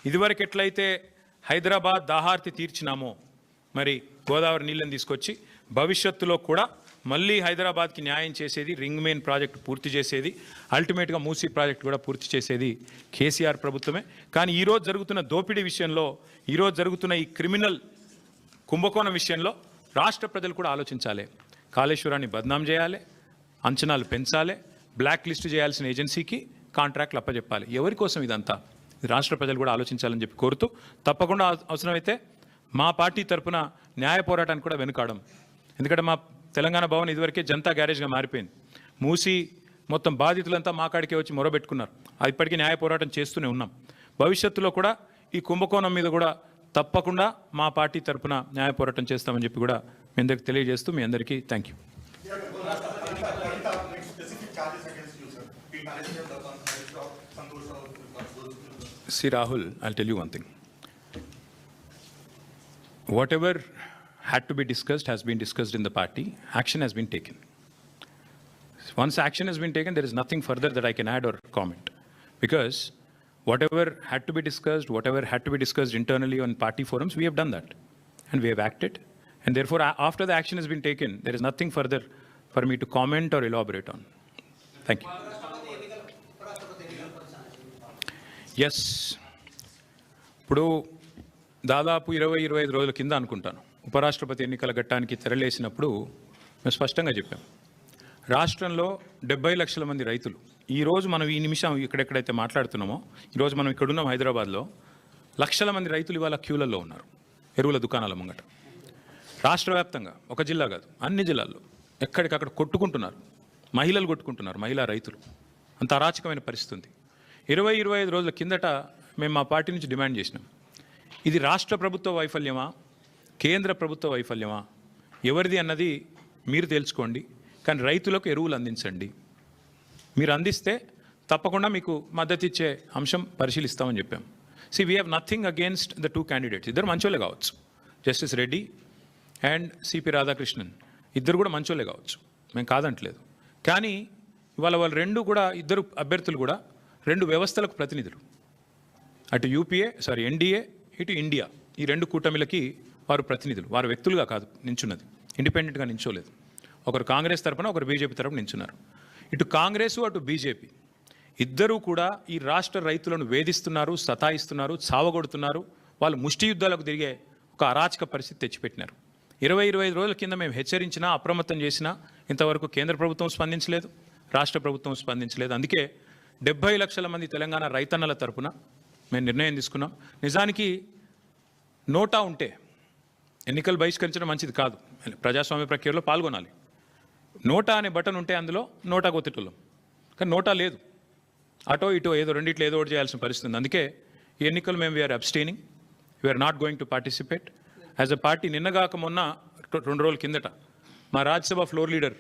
ఇదివరకు ఎట్లయితే హైదరాబాద్ దాహార్తి తీర్చినామో మరి గోదావరి నీళ్ళని తీసుకొచ్చి భవిష్యత్తులో కూడా మళ్ళీ హైదరాబాద్కి న్యాయం చేసేది, రింగ్ మెయిన్ ప్రాజెక్టు పూర్తి చేసేది, అల్టిమేట్గా మూసీ ప్రాజెక్టు కూడా పూర్తి చేసేది కేసీఆర్ ప్రభుత్వమే. కానీ ఈరోజు జరుగుతున్న దోపిడీ విషయంలో, ఈరోజు జరుగుతున్న ఈ క్రిమినల్ కుంభకోణం విషయంలో రాష్ట్ర ప్రజలు కూడా ఆలోచించాలి. కాళేశ్వరాన్ని బద్నాం చేయాలి, అంచనాలు పెంచాలి, బ్లాక్ లిస్ట్ చేయాల్సిన ఏజెన్సీకి కాంట్రాక్ట్లు అప్పచెప్పాలి. ఎవరి కోసం ఇదంతా? రాష్ట్ర ప్రజలు కూడా ఆలోచించాలని చెప్పి కోరుతూ, తప్పకుండా అవసరమైతే మా పార్టీ తరఫున న్యాయ పోరాటానికి కూడా వెనుకాడం. ఎందుకంటే మా తెలంగాణ భవన్ ఇదివరకే జనతా గ్యారేజ్గా మారిపోయింది. మూసి మొత్తం బాధితులంతా మా కాడికే వచ్చి మొరబెట్టుకున్నారు. ఇప్పటికీ న్యాయ పోరాటం చేస్తూనే ఉన్నాం. భవిష్యత్తులో కూడా ఈ కుంభకోణం మీద కూడా తప్పకుండా మా పార్టీ తరఫున న్యాయ పోరాటం చేస్తామని చెప్పి కూడా మీ అందరికి తెలియజేస్తూ మీ అందరికీ thank you. See Rahul, I'll tell you one thing. Whatever had to be discussed has been discussed in the party. Action has been taken. Once action has been taken, there is nothing further that I can add or comment. Because whatever had to be discussed internally on party forums, we have done that. And we have acted. And therefore, after the action has been taken, there is nothing further for me to comment or elaborate on. Thank you. Yes, ఇప్పుడు దాదాపు 20-25 రోజుల కింద అనుకుంటాను ఉపరాష్ట్రపతి ఎన్నికల ఘట్టానికి తెరలేసినప్పుడు మేము స్పష్టంగా చెప్పాం, రాష్ట్రంలో 70 లక్షల మంది రైతులు, ఈరోజు మనం ఈ నిమిషం ఇక్కడెక్కడైతే మాట్లాడుతున్నామో, ఈరోజు మనం ఇక్కడున్నాం హైదరాబాద్లో, లక్షల మంది రైతులు ఇవాళ క్యూలలో ఉన్నారు ఎరువుల దుకాణాల ముంగట. రాష్ట్ర వ్యాప్తంగా, ఒక జిల్లా కాదు అన్ని జిల్లాల్లో ఎక్కడికక్కడ కొట్టుకుంటున్నారు, మహిళలు కొట్టుకుంటున్నారు, మహిళా రైతులు. అంత అరాచకమైన పరిస్థితి ఉంది. 20-25 రోజుల కిందట మేము మా పార్టీ నుంచి డిమాండ్ చేసినాం, ఇది రాష్ట్ర ప్రభుత్వ వైఫల్యమా, కేంద్ర ప్రభుత్వ వైఫల్యమా, ఎవరిది అన్నది మీరు తెలుసుకోండి, కానీ రైతులకు ఎరువులు అందించండి. మీరు అందిస్తే తప్పకుండా మీకు మద్దతు ఇచ్చే అంశం పరిశీలిస్తామని చెప్పాం. We have nothing against the 2 candidates. ఇద్దరు మంచోళ్ళే కావచ్చు, justice Reddy and CP Radhakrishnan ఇద్దరు కూడా మంచోళ్ళే కావచ్చు, మేము కాదంటలేదు. కానీ ఇవాళ వాళ్ళు ఇద్దరు అభ్యర్థులు కూడా 2 వ్యవస్థలకు ప్రతినిధులు. అటు ఎన్డీఏ, ఇటు ఇండియా, ఈ 2 కూటమిలకి వారు ప్రతినిధులు. వారు వ్యక్తులుగా కాదు నించున్నది, ఇండిపెండెంట్గా నించోలేదు. ఒకరు కాంగ్రెస్ తరపున, ఒకరు బీజేపీ తరపున నించున్నారు. ఇటు కాంగ్రెస్, అటు బీజేపీ ఇద్దరూ కూడా ఈ రాష్ట్ర రైతులను వేధిస్తున్నారు, సతాయిస్తున్నారు, చావగొడుతున్నారు. వాళ్ళు ముష్టి యుద్ధాలకు తిరిగే ఒక అరాచక పరిస్థితి తెచ్చిపెట్టినారు. 20-25 రోజుల కింద మేము హెచ్చరించినా, అప్రమత్తం చేసినా ఇంతవరకు కేంద్ర ప్రభుత్వం స్పందించలేదు, రాష్ట్ర ప్రభుత్వం స్పందించలేదు. అందుకే 70 లక్షల మంది తెలంగాణ రైతన్నల తరపున మేము నిర్ణయం తీసుకున్నాం. నిజానికి నోటా ఉంటే ఎన్నికలు బహిష్కరించడం మంచిది కాదు, ప్రజాస్వామ్య ప్రక్రియలో పాల్గొనాలి. నోటా అనే బటన్ ఉంటే అందులో నోటా కొత్తటోళ్ళం, కానీ నోటా లేదు. అటో ఇటో ఏదో రెండిట్లో ఏదో ఒకటి చేయాల్సిన పరిస్థితి ఉంది. అందుకే ఈ ఎన్నికలు మేము we're abstaining, we're not going to participate as a party. నిన్నగాక మొన్న 2 రోజుల కిందట మా రాజ్యసభ ఫ్లోర్ లీడర్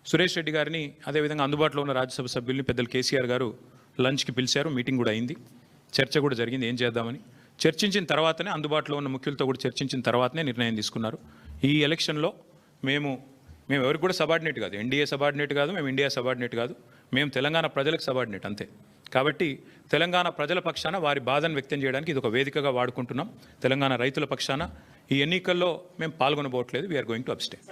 సురేష్ రెడ్డి గారిని, అదేవిధంగా అందుబాటులో ఉన్న రాజ్యసభ సభ్యుల్ని పెద్దలు కేసీఆర్ గారు లంచ్కి పిలిచారు. మీటింగ్ కూడా అయింది, చర్చ కూడా జరిగింది ఏం చేద్దామని. చర్చించిన తర్వాతనే, అందుబాటులో ఉన్న ముఖ్యులతో కూడా చర్చించిన తర్వాతనే నిర్ణయం తీసుకున్నారు. ఈ ఎలక్షన్లో మేము ఎవరికి కూడా సబార్డినేట్ కాదు, ఎన్డీఏ సబార్డినేట్ కాదు, మేము ఇండియా సబార్డినేట్ కాదు, మేము తెలంగాణ ప్రజలకు సబార్డినేట్ అంతే. కాబట్టి తెలంగాణ ప్రజల పక్షాన వారి బాధను వ్యక్తం చేయడానికి ఇది ఒక వేదికగా వాడుకుంటున్నాం. తెలంగాణ రైతుల పక్షాన ఈ ఎన్నికల్లో మేము పాల్గొనబోట్లేదు. We are going to abstain.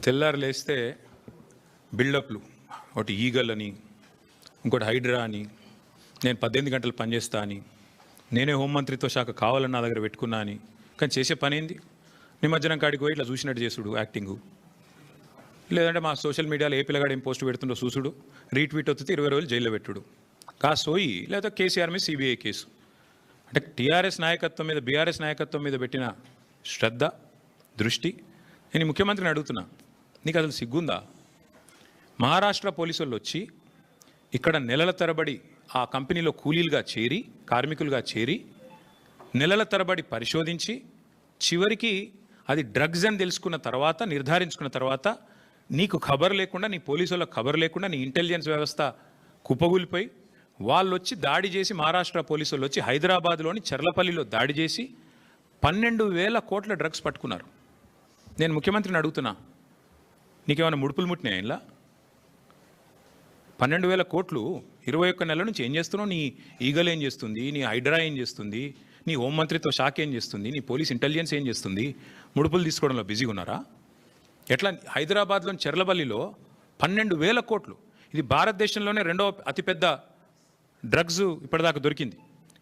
తెల్లారు లేస్తే బిల్డప్లు, ఒకటి ఈగల్ అని, ఇంకోటి హైడ్రా అని, నేను 18 గంటలు పనిచేస్తా అని, నేనే హోంమంత్రిత్వ శాఖ కావాలని నా దగ్గర పెట్టుకున్నా అని. కానీ చేసే పని ఏంది? నిమజ్జనం కాడికి పోయి ఇట్లా చూసినట్టు చేసుడు యాక్టింగు, లేదంటే మా సోషల్ మీడియాలో ఏ పిల్లగాడు ఏం పోస్ట్ పెడుతుండో చూసుడు, రీట్వీట్ అవుతుంది 20 రోజులు జైల్లో పెట్టుడు, సోయి లేదా కేసీఆర్ మీద సిబిఐ కేసు. అంటే టీఆర్ఎస్ నాయకత్వం మీద, బీఆర్ఎస్ నాయకత్వం మీద పెట్టిన శ్రద్ధ, దృష్టి. నేను ముఖ్యమంత్రిని అడుగుతున్నా, నీకు అసలు సిగ్గుందా? మహారాష్ట్ర పోలీసు వాళ్ళు వచ్చి ఇక్కడ నెలల తరబడి ఆ కంపెనీలో కూలీలుగా చేరి, కార్మికులుగా చేరి, నెలల తరబడి పరిశోధించి, చివరికి అది డ్రగ్స్ అని తెలుసుకున్న తర్వాత, నిర్ధారించుకున్న తర్వాత, నీకు ఖబర్ లేకుండా, నీ పోలీసు వాళ్ళకి ఖబర్ లేకుండా, నీ ఇంటెలిజెన్స్ వ్యవస్థ కుప్పగూలిపోయి వాళ్ళు వచ్చి దాడి చేసి, మహారాష్ట్ర పోలీసు వాళ్ళు వచ్చి హైదరాబాద్లోని చర్లపల్లిలో దాడి చేసి 12,000 కోట్ల డ్రగ్స్ పట్టుకున్నారు. నేను ముఖ్యమంత్రిని అడుగుతున్నా, నీకేమైనా ముడుపులు ముట్టినాయా ఇలా? 12,000 కోట్లు 21 నెలల నుంచి ఏం చేస్తున్నావు? నీ ఈగల్ ఏం చేస్తుంది? నీ హైడ్రా ఏం చేస్తుంది? నీ హోంమంత్రిత్వ శాఖ ఏం చేస్తుంది? నీ పోలీస్ ఇంటెలిజెన్స్ ఏం చేస్తుంది? ముడుపులు తీసుకోవడంలో బిజీగా ఉన్నారా? ఎట్లా? హైదరాబాద్లోని చెర్లపల్లిలో 12,000 కోట్లు. ఇది భారతదేశంలోనే రెండవ అతిపెద్ద డ్రగ్స్ ఇప్పటిదాకా దొరికింది.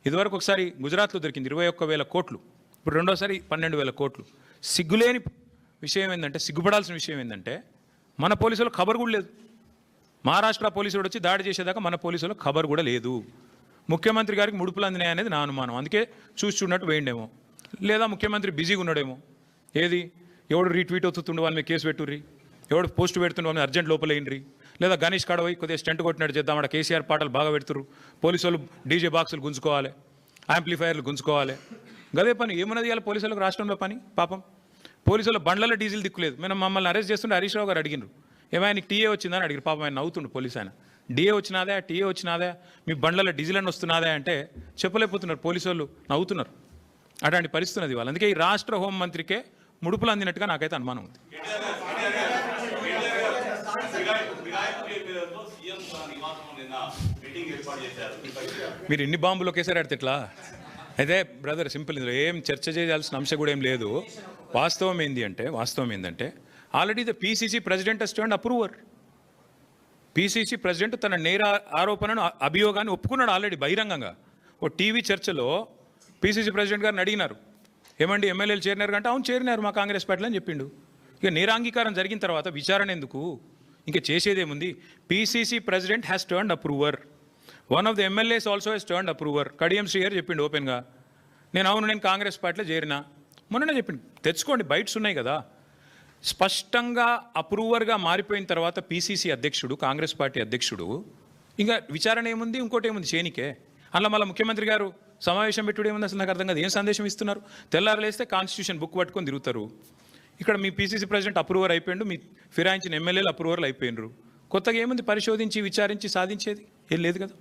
ఇదివరకు ఒకసారి గుజరాత్లో దొరికింది 21,000 కోట్లు. ఇప్పుడు రెండోసారి 12,000 కోట్లు. సిగ్గులేని విషయం ఏంటంటే, సిగ్గుపడాల్సిన విషయం ఏంటంటే, మన పోలీసులకు ఖబర్ కూడా లేదు. మహారాష్ట్ర పోలీసుడు వచ్చి దాడి చేసేదాకా మన పోలీసులకు ఖబర్ కూడా లేదు. ముఖ్యమంత్రి గారికి ముడుపులు అందినాయి అనేది నా అనుమానం. అందుకే చూసి చూడనట్టు వేయండేమో, లేదా ముఖ్యమంత్రి బిజీగా ఉన్నాడేమో. ఏది ఎవడు రీట్వీట్ అవుతుండే వాళ్ళ మీద కేసు పెట్టుర్రి, ఎవడు పోస్ట్ పెడుతుండే వాళ్ళని అర్జెంట్ లోపలేయండి, లేదా గణేష్ కాడపోయి కొద్దిగా స్టెంట్ కొట్టినట్టు చేద్దాం, అక్కడ కేసీఆర్ పాటలు బాగా పెడుతురు, పోలీసు వాళ్ళు డీజే బాక్సులు గుంజుకోవాలి, యాంప్లిఫైర్లు గుంజుకోవాలి. గదే పని ఏమన్నది ఇవాళ పోలీసులకు రాష్ట్రంలో పని. పాపం పోలీసుల బండ్లలో డీజిల్ దిక్కులేదు. మేము మమ్మల్ని అరెస్ట్ చేస్తుంటే హరీష్ రావు గారు అడిగినారు, ఏమైనా నీకు టీఏ వచ్చిందని అడిగారు. పాపం ఆయన నవ్వుతుండు పోలీసు ఆయన. డిఏ వచ్చినాదా, టీఏ వచ్చినాదా, మీ బండ్లలో డీజిల్ అని వస్తున్నాదా అంటే చెప్పలేకపోతున్నారు. పోలీసు వాళ్ళు నవ్వుతున్నారు. అట్లాంటి పరిస్థితి ఉన్నది వాళ్ళు. అందుకే ఈ రాష్ట్ర హోంమంత్రికే ముడుపులు అందినట్టుగా నాకైతే అనుమానం ఉంది. మీరు ఎన్ని బాంబులు ఒకేసారి ఆడితే ఎట్లా? అయితే బ్రదర్ సింపుల్, ఇందులో ఏం చర్చ చేయాల్సిన అంశం కూడా ఏం లేదు. వాస్తవం ఏంటంటే already the PCC president has turned approver. PCC president తన నేర ఆరోపణను, అభియోగాన్ని ఒప్పుకున్నాడు ఆల్రెడీ బహిరంగంగా. ఓ టీవీ చర్చలో పీసీసీ ప్రెసిడెంట్ గారిని అడిగినారు, ఏమండి ఎమ్మెల్యేలు చేరినారు అంటే, అవును చేరినారు మా కాంగ్రెస్ పార్టీలో అని చెప్పిండు. ఇక నేరాంగీకారం జరిగిన తర్వాత విచారణ ఎందుకు? ఇంకా చేసేదేముంది? PCC president has turned approver. One of the MLAs also has turned approver. Kadiyam Srihari చెప్పిండు ఓపెన్గా, నేను కాంగ్రెస్ పార్టీలో చేరినా. మొన్ననే చెప్పిండు. తెచ్చుకోండి, బైట్స్ ఉన్నాయి కదా. స్పష్టంగా అప్రూవర్గా మారిపోయిన తర్వాత పీసీసీ అధ్యక్షుడు, కాంగ్రెస్ పార్టీ అధ్యక్షుడు, ఇంకా విచారణ ఏముంది? ఇంకోటి ఏముంది చేయనికే? అలా మళ్ళీ ముఖ్యమంత్రి గారు సమావేశం పెట్టుడు ఏముంది? అసలు నాకు అర్థం కాదు. ఏం సందేశం ఇస్తున్నారు? తెల్లారలేస్తే కాన్స్టిట్యూషన్ బుక్ పట్టుకొని తిరుగుతారు. ఇక్కడ మీ పీసీసీ ప్రెసిడెంట్ అప్రూవర్ అయిపోయిండు, మీ ఫిరాయించిన ఎమ్మెల్యేలు అప్రూవర్లు అయిపోయినరు. కొత్తగా ఏముంది పరిశోధించి విచారించి సాధించేది? ఏం లేదు కదా.